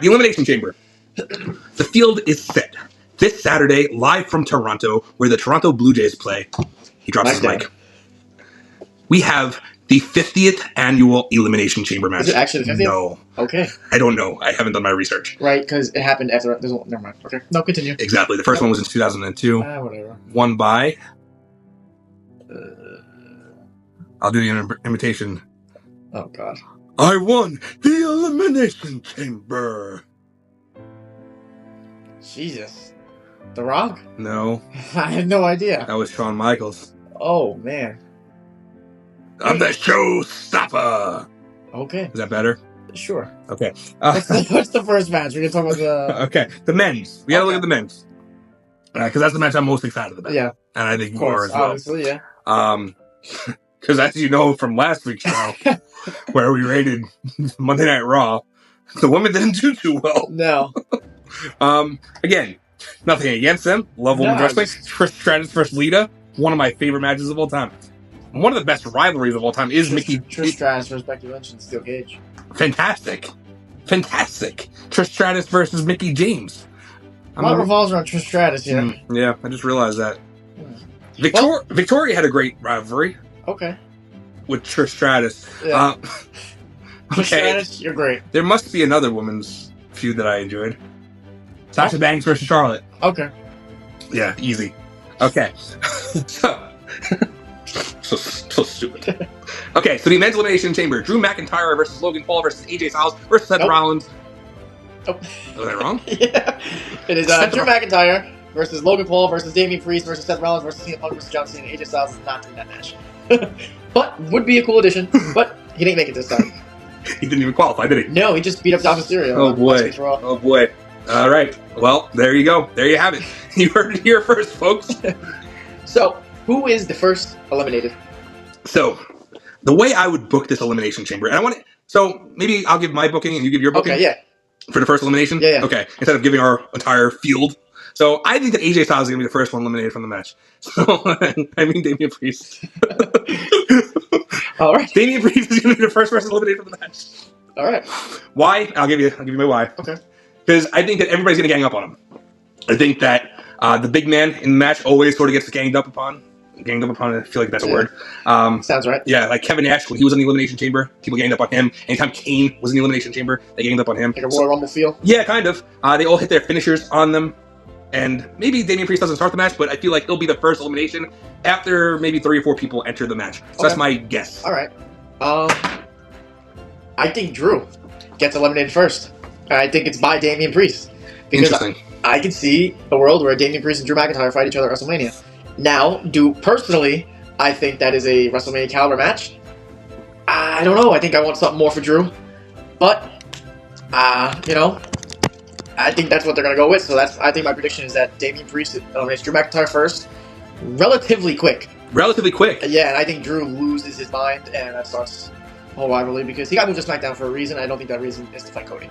right, the Elimination Chamber. The field is set. This Saturday, live from Toronto, where the Toronto Blue Jays play. He drops his mic. We have the 50th annual Elimination Chamber match. Is it actually the 50th? No. Okay. I don't know. I haven't done my research. Right, because it happened after... Never mind. Okay. No, continue. Exactly. The first one was in 2002. Whatever. Won by... I'll do the imitation. Oh, God. I won the Elimination Chamber. Jesus. The Rock? No. I had no idea. That was Shawn Michaels. Oh, man. I'm the showstopper. Okay. Is that better? Sure. Okay. What's the first match? We're going to talk about the... Okay. The men's. We got to look at the men's. Because that's the match I'm most excited about. Yeah. And I think you are as well. Obviously, yeah. Because as you know from last week's show, where we rated Monday Night Raw, the women didn't do too well. No. Again, nothing against them. Love women's wrestling. Trish Stratus versus Lita, one of my favorite matches of all time. One of the best rivalries of all time is Trish Stratus versus Becky Lynch and Steel Cage. Fantastic. Trish Stratus versus Mickie James. A lot revolves around Trish Stratus, yeah. Yeah, I just realized that. Victoria had a great rivalry. Okay. With Trish Stratus. Yeah. Trish Stratus, you're great. There must be another women's feud that I enjoyed. Sasha Banks versus Charlotte. Okay. Yeah, easy. Okay. So stupid. Okay, so the men's elimination chamber: Drew McIntyre versus Logan Paul versus AJ Styles versus Seth Rollins. Oh. Was I wrong? Yeah. It is Drew McIntyre versus Logan Paul versus Damian Priest versus Seth Rollins versus CM Punk versus John Cena. AJ Styles is not in that match. But would be a cool addition. But he didn't make it this time. He didn't even qualify, did he? No, he just beat up Dom Mysterio. Oh boy. Oh boy. All right. Well, there you go. There you have it. You heard it here first, folks. So, who is the first eliminated? So, the way I would book this elimination chamber, and I want to, so maybe I'll give my booking and you give your booking. Okay, yeah. For the first elimination? Yeah. Okay. Instead of giving our entire field. So I think that AJ Styles is going to be the first one eliminated from the match. So, I mean Damian Priest. All right. Damian Priest is going to be the first person eliminated from the match. All right. Why? I'll give you my why. Okay. Because I think that everybody's going to gang up on him. I think that the big man in the match always sort of gets ganged up upon. Ganged up upon, I feel like that's a word. Sounds right. Yeah, like Kevin Nash, when he was in the Elimination Chamber, people ganged up on him. Anytime Kane was in the Elimination Chamber, they ganged up on him. Like a Royal Rumble feel? Yeah, kind of. They all hit their finishers on them. And maybe Damian Priest doesn't start the match, but I feel like he'll be the first elimination after maybe 3 or 4 people enter the match. So that's my guess. All right. I think Drew gets eliminated first. I think it's by Damian Priest. Because I can see a world where Damian Priest and Drew McIntyre fight each other at WrestleMania. Now, personally, I think that is a WrestleMania caliber match. I don't know. I think I want something more for Drew. But, I think that's what they're going to go with. So I think my prediction is that Damian Priest eliminates Drew McIntyre first. Relatively quick. Yeah, and I think Drew loses his mind, and that starts a whole rivalry because he got moved to SmackDown for a reason. I don't think that reason is to fight Cody.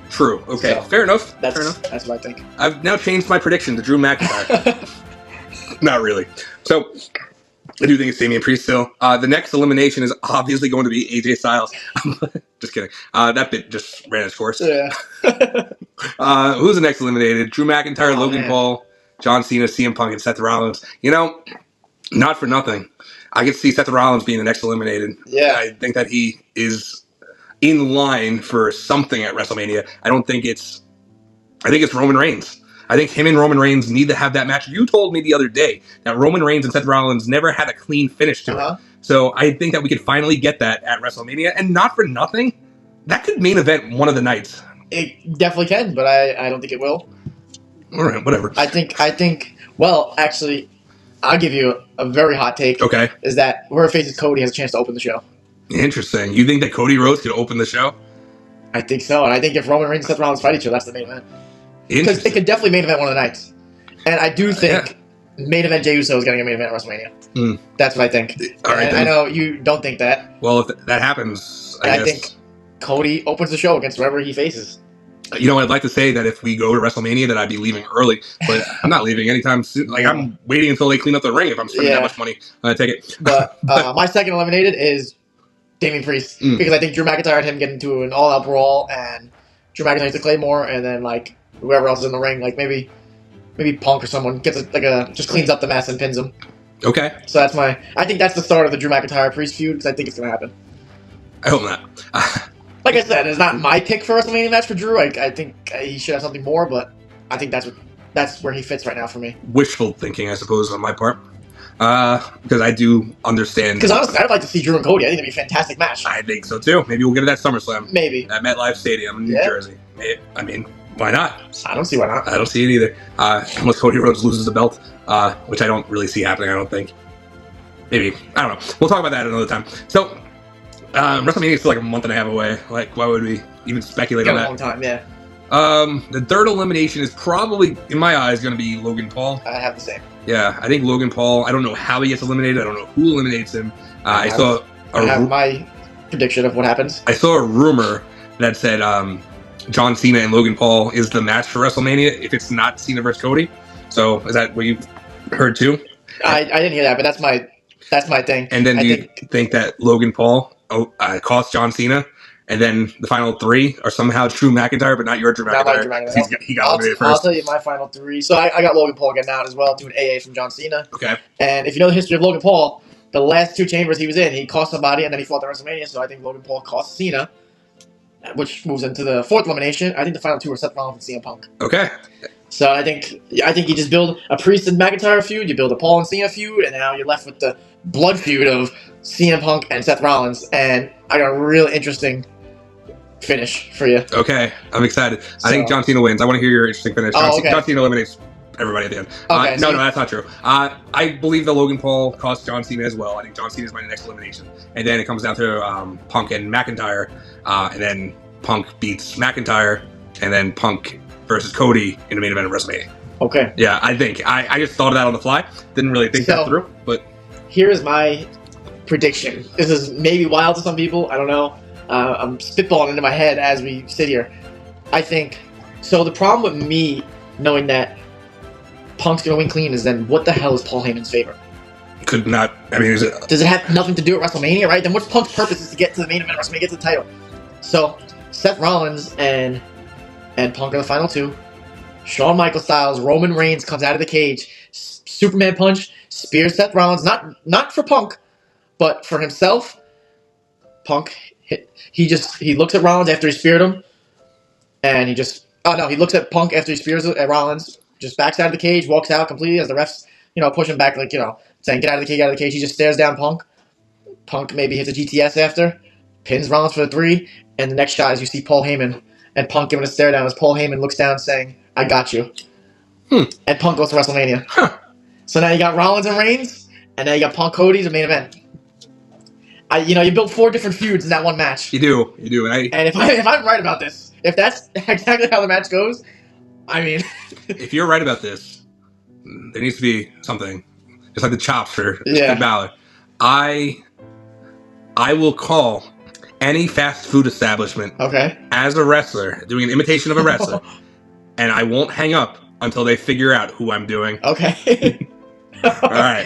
True. Okay. So, fair enough. That's what I think. I've now changed my prediction to Drew McIntyre. Not really. So, I do think it's Damian Priest still. The next elimination is obviously going to be AJ Styles. Just kidding. That bit just ran its course. Yeah. Who's the next eliminated? Drew McIntyre, Logan Paul, John Cena, CM Punk, and Seth Rollins. Not for nothing. I could see Seth Rollins being the next eliminated. Yeah. I think that he is in line for something at WrestleMania. I think it's Roman Reigns. I think him and Roman Reigns need to have that match. You told me the other day that Roman Reigns and Seth Rollins never had a clean finish to it. So I think that we could finally get that at WrestleMania. And not for nothing, that could main event one of the nights. It definitely can, but I don't think it will. All right, whatever. I think, well, actually, I'll give you a very hot take. Okay. Is that whoever faces Cody has a chance to open the show. Interesting. You think that Cody Rhodes could open the show? I think so. And I think if Roman Reigns and Seth Rollins fight each other, that's the main event. Because it could definitely main event one of the nights. And I do think main event Jey Uso is getting a main event at WrestleMania. That's what I think. All right, I know you don't think that. Well, if that happens, I think Cody opens the show against whoever he faces. I'd like to say that if we go to WrestleMania, that I'd be leaving early, but I'm not leaving anytime soon. Like, I'm waiting until they clean up the ring if I'm spending that much money. Take it. But my second eliminated is Damian Priest, because I think Drew McIntyre and him get into an all-out brawl, and Drew McIntyre hits the Claymore, and then like whoever else is in the ring, like maybe Punk or someone gets just cleans up the mess and pins him. Okay. So I think that's the start of the Drew McIntyre Priest feud because I think it's gonna happen. I hope not. Like I said, it's not my pick for a WrestleMania match for Drew. I think he should have something more, but I think that's where he fits right now for me. Wishful thinking, I suppose, on my part. Because I do understand. Because honestly, I'd like to see Drew and Cody. I think it'd be a fantastic match. I think so too. Maybe we'll get it at SummerSlam. Maybe. At MetLife Stadium in New Jersey. I mean, why not? I don't see why not. I don't see it either. Unless Cody Rhodes loses the belt, which I don't really see happening, I don't think. Maybe. I don't know. We'll talk about that another time. So, WrestleMania is still like a month and a half away. Like, why would we even speculate on that? A long time, yeah. The third elimination is probably, in my eyes, going to be Logan Paul. I have the same. Yeah, I think Logan Paul, I don't know how he gets eliminated. I don't know who eliminates him. I have my prediction of what happens. I saw a rumor that said John Cena and Logan Paul is the match for WrestleMania if it's not Cena versus Cody. So is that what you heard too? I didn't hear that, but that's my thing. And then do you think that Logan Paul costs John Cena? And then the final three are somehow Drew McIntyre, but not your Drew McIntyre. Not Drew McIntyre. He got eliminated first. I'll tell you my final three. So I got Logan Paul getting out as well, doing AA from John Cena. Okay. And if you know the history of Logan Paul, the last two chambers he was in, he cost somebody, and then he fought at WrestleMania. So I think Logan Paul cost Cena, which moves into the fourth elimination. I think the final two are Seth Rollins and CM Punk. Okay. So I think you just build a Priest and McIntyre feud, you build a Paul and Cena feud, and now you're left with the blood feud of CM Punk and Seth Rollins. And I got a really interesting finish for you. Okay, I'm excited. I think John Cena wins. I want to hear your interesting finish. John Cena eliminates everybody at the end. Okay, no, that's not true. I believe that Logan Paul cost John Cena as well. I think John Cena is my next elimination. And then it comes down to Punk and McIntyre. And then Punk beats McIntyre. And then Punk versus Cody in the main event of WrestleMania. Okay. Yeah, I think. I just thought of that on the fly. Didn't really think that through. But here's my prediction. This is maybe wild to some people. I don't know. I'm spitballing into my head as we sit here. I think so. The problem with me knowing that Punk's gonna win clean is then what the hell is Paul Heyman's favor? Could not. I mean, does it have nothing to do with WrestleMania? Right? Then what's Punk's purpose is to get to the main event of WrestleMania, get to the title. So Seth Rollins and Punk are the final two. Shawn Michaels styles. Roman Reigns comes out of the cage. Superman punch. Spears Seth Rollins. Not for Punk, but for himself. Punk. He looks at Rollins after he speared him, and he looks at Punk after he spears at Rollins, just backs out of the cage, walks out completely as the refs, push him back, saying, get out of the cage, He just stares down Punk. Punk maybe hits a GTS after, pins Rollins for the 3, and the next shot is you see Paul Heyman and Punk giving a stare down as Paul Heyman looks down saying, I got you. And Punk goes to WrestleMania. So now you got Rollins and Reigns, and now you got Punk Cody, the main event. You build 4 different feuds in that one match. You do. And if I'm right about this, if that's exactly how the match goes, I mean... if you're right about this, there needs to be something. Just like the chops for Finn Balor. I will call any fast food establishment as a wrestler, doing an imitation of a wrestler, and I won't hang up until they figure out who I'm doing. Okay. All right.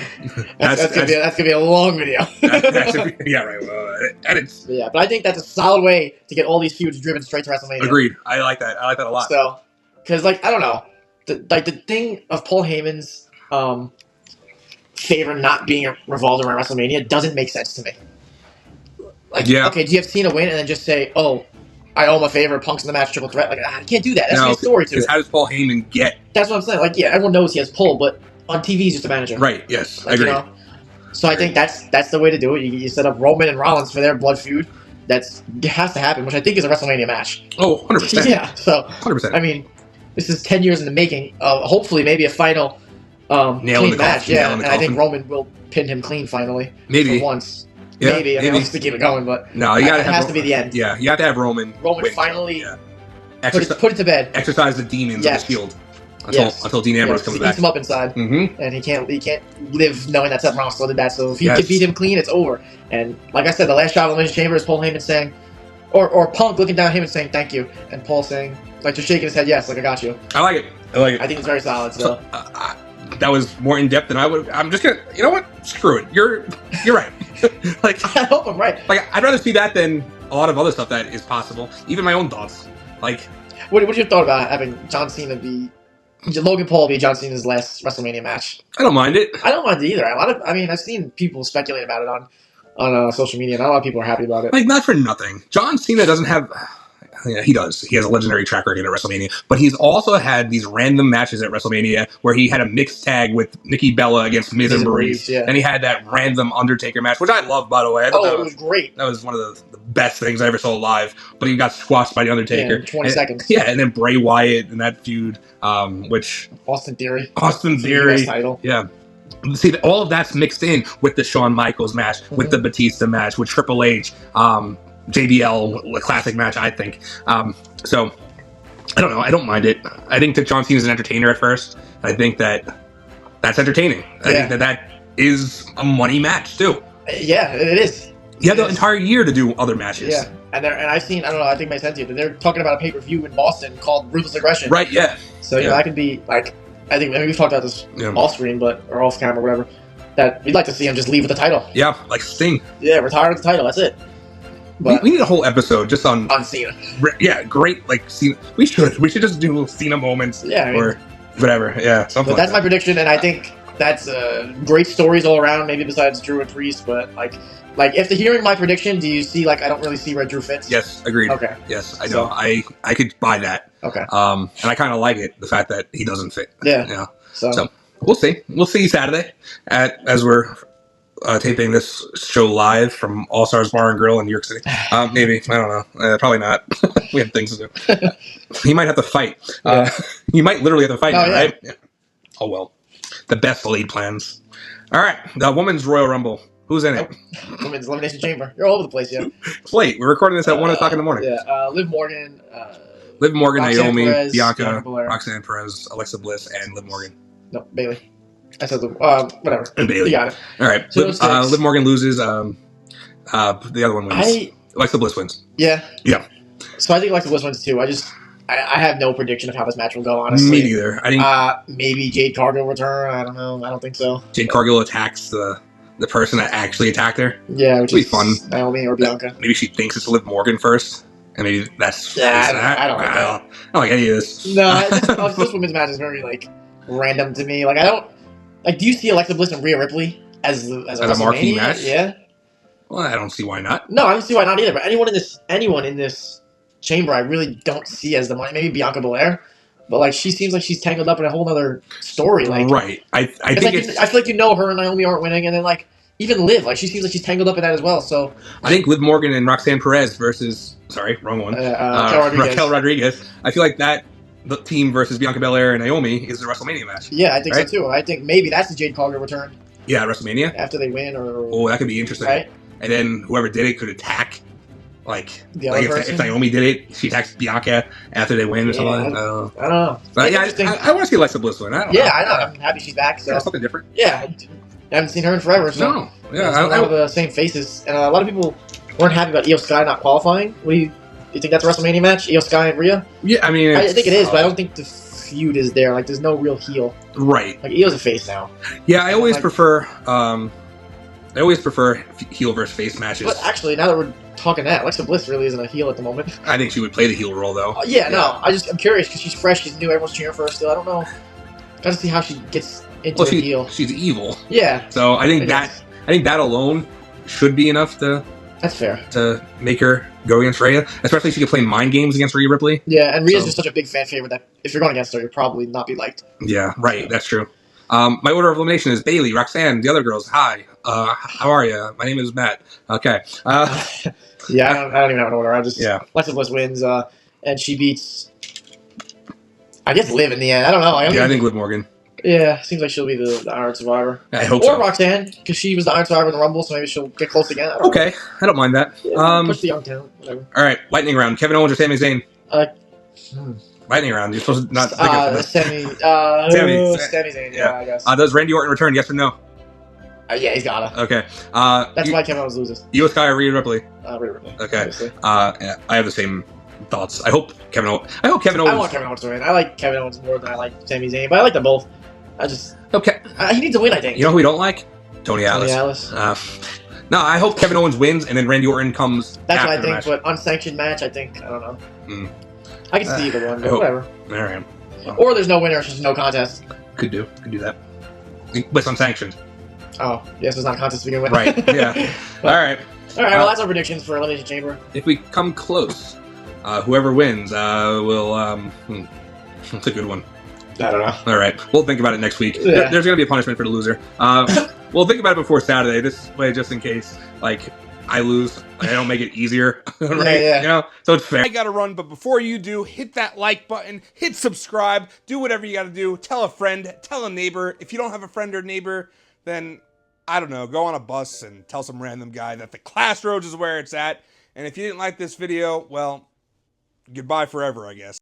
That's gonna be a long video. Yeah, right. Well, edits. Yeah, but I think that's a solid way to get all these feuds driven straight to WrestleMania. Agreed. I like that. I like that a lot. So, because I don't know, the thing of Paul Heyman's favor not being revolved around WrestleMania doesn't make sense to me. Okay, do you have Cena win and then just say, "Oh, I owe him a favor, Punk's in the match, triple threat"? I can't do that. That's a story to it. How does Paul Heyman get? That's what I'm saying. Everyone knows he has pull, but on TV, he's just a manager. Right, yes, I agree. So I think that's the way to do it. You set up Roman and Rollins for their blood feud. It has to happen, which I think is a WrestleMania match. Oh, 100%. Yeah, so 100%. I mean, this is 10 years in the making. Hopefully, maybe a final clean match. Yeah, and I think Roman will pin him clean finally. Maybe. For once. Yeah, maybe. I mean, to keep it going, but no, it has to be the end. Yeah, you have to have Roman win. Finally put it to bed. Exercise the demons of the Shield. Until Dean Ambrose comes back. He eats him up inside, and he can't live knowing that Seth Rollins still did that. So if he can beat him clean, it's over. And like I said, the last shot of Elimination Chamber is Paul Heyman saying, or Punk looking down at him and saying thank you, and Paul saying, just shaking his head, yes, I got you. I like it. I think it's very solid. So that was more in depth than I would. I'm just gonna, you know what? Screw it. You're right. I hope I'm right. I'd rather see that than a lot of other stuff that is possible. Even my own thoughts. What you thought about having John Cena be Logan Paul be John Cena's last WrestleMania match? I don't mind it. I don't mind it either. I've seen people speculate about it on social media. Not a lot of people are happy about it. Like, not for nothing. John Cena doesn't have. Yeah, he does. He has a legendary track record at WrestleMania, but he's also had these random matches at WrestleMania where he had a mixed tag with Nikki Bella against Miz and Breeze, yeah. And he had that random Undertaker match, which I love, by the way. It was great. That was one of the best things I ever saw live. But he got squashed by the Undertaker. Yeah, 20 seconds. Yeah, and then Bray Wyatt in that feud, which Austin Theory, title. Yeah. See, all of that's mixed in with the Shawn Michaels match, with the Batista match, with Triple H. JBL, a classic match, I think. So, I don't know. I don't mind it. I think that John Cena's an entertainer at first. I think that that's entertaining. I think that is a money match, too. Yeah, it is. You have the entire year to do other matches. Yeah, and I've seen, I don't know, I think I sent you, they're talking about a pay-per-view in Boston called Ruthless Aggression. Right, yeah. So, that could be, like, I think, maybe we've talked about this off-screen, or off-camera, whatever, that we'd like to see him just leave with the title. Yeah, like Sting. Yeah, retire with the title, that's it. But we need a whole episode just on Cena. Yeah, great. Like Cena. We should just do Cena moments. Yeah, or whatever. Yeah, something. But that's my prediction, and I think that's great stories all around. Maybe besides Drew and Priest, but like after hearing my prediction, do you see I don't really see where Drew fits? Yes, agreed. Okay. Yes, I know. I could buy that. Okay. And I kind of like it, the fact that he doesn't fit. Yeah. Yeah. So we'll see. We'll see Saturday as we're taping this show live from All Stars Bar and Grill in New York City. Maybe. I don't know. Probably not. We have things to do. He might have to fight. He might literally have to fight now, right? Yeah. Oh, well. The best laid plans. All right. The Women's Royal Rumble. Who's in it? Women's Elimination Chamber. You're all over the place, yeah. It's late. We're recording this at 1 o'clock in the morning. Yeah. Liv Morgan, Naomi, Perez, Bianca, Roxanne Perez, Alexa Bliss, and Liv Morgan. No, Bailey. I said whatever. And Bailey. You got it. All right. Liv Morgan loses. The other one wins. Alexa Bliss wins. Yeah. Yeah. So I think Alexa Bliss wins too. I have no prediction of how this match will go, honestly. Me neither. I think maybe Jade Cargill will return. I don't know. I don't think so. Jade Cargill attacks the person that actually attacked her. Yeah, which is fun. Naomi or Bianca. Maybe she thinks it's Liv Morgan first. And maybe that's... Yeah, I don't like that. I don't like any of this. No, this women's match is very, random to me. I don't... do you see Alexa Bliss and Rhea Ripley as a marquee match? Yeah. Well, I don't see why not. No, I don't see why not either. But anyone in this chamber, I really don't see as the money. Maybe Bianca Belair, but she seems like she's tangled up in a whole other story. Right. I think I feel like her and Naomi aren't winning, and then even Liv, she seems like she's tangled up in that as well. So I think Liv Morgan and Roxanne Perez versus wrong one. Raquel Rodriguez. I feel like that. The team versus Bianca Belair and Naomi is the WrestleMania match. Yeah, I think so too. I think maybe that's the Jade Cargill return. Yeah, WrestleMania. After they win, that could be interesting. Right? And then whoever did it could attack. If Naomi did it, she attacks Bianca after they win or something. I don't know. But I want to see Alexa Bliss win. I know. I'm happy she's back. So something different. Yeah, I haven't seen her in forever. So no. Yeah, a lot of the same faces, and a lot of people weren't happy about Io Sky not qualifying. Do you think that's a WrestleMania match? Io Sky and Rhea? Yeah, I mean, I think it is, but I don't think the feud is there. There's no real heel. Right. Io's a face now. Yeah, I always prefer. I always prefer heel versus face matches. But actually, now that we're talking that, Alexa Bliss really isn't a heel at the moment. I think she would play the heel role though. No, I'm curious because she's fresh, she's new, everyone's cheering for her still. I don't know. Got to see how she gets into the heel. She's evil. Yeah. So I think that alone should be enough to. That's fair. To make her go against Rhea, especially if she could play mind games against Rhea Ripley. Yeah, and Rhea's just such a big fan favorite that if you're going against her, you'll probably not be liked. Yeah, right. That's true. My order of elimination is Bailey, Roxanne, the other girls. Hi. How are you? My name is Matt. Okay. Yeah, I don't even have an order. Alexa Bliss wins, and she beats, I guess, Liv in the end. I don't know. I think Liv Morgan. Yeah, seems like she'll be the Iron Survivor. I hope so. Or Roxanne, because she was the Iron Survivor in the Rumble, so maybe she'll get close again. I don't mind that. Yeah, push the young talent, whatever. All right, lightning round. Kevin Owens or Sami Zayn? Lightning round. You're supposed to not think of this. Sami Zayn, yeah, I guess. Does Randy Orton return, yes or no? Yeah, he's gotta. Okay. That's why Kevin Owens loses. Io Sky or Rhea Ripley? Rhea Ripley. Okay. I have the same thoughts. I want Kevin Owens. I want Kevin Owens to win. I like Kevin Owens more than I like Sami Zayn, but I like them both. Okay. He needs to win, I think. You know who we don't like? Tony Atlas. No, I hope Kevin Owens wins and then Randy Orton comes. That's what I think. But unsanctioned match, I don't know. I can see either one, but whatever. All right. Well, or there's no winner, it's just no contest. Could do that. But it's unsanctioned. Oh, yes, it's not a contest to begin with. Right, yeah. But, all right. Well, that's our predictions for Elimination Chamber. If we come close, whoever wins will... It's a good one. I don't know. All right. We'll think about it next week. Yeah. There's going to be a punishment for the loser. We'll think about it before Saturday. This way, just in case, like, I lose, I don't make it easier. Right? Yeah. You know? So it's fair. I gotta run, but before you do, hit that like button, hit subscribe, do whatever you gotta do. Tell a friend, tell a neighbor. If you don't have a friend or neighbor, then, I don't know, go on a bus and tell some random guy that the Class Roads is where it's at. And if you didn't like this video, well, goodbye forever, I guess.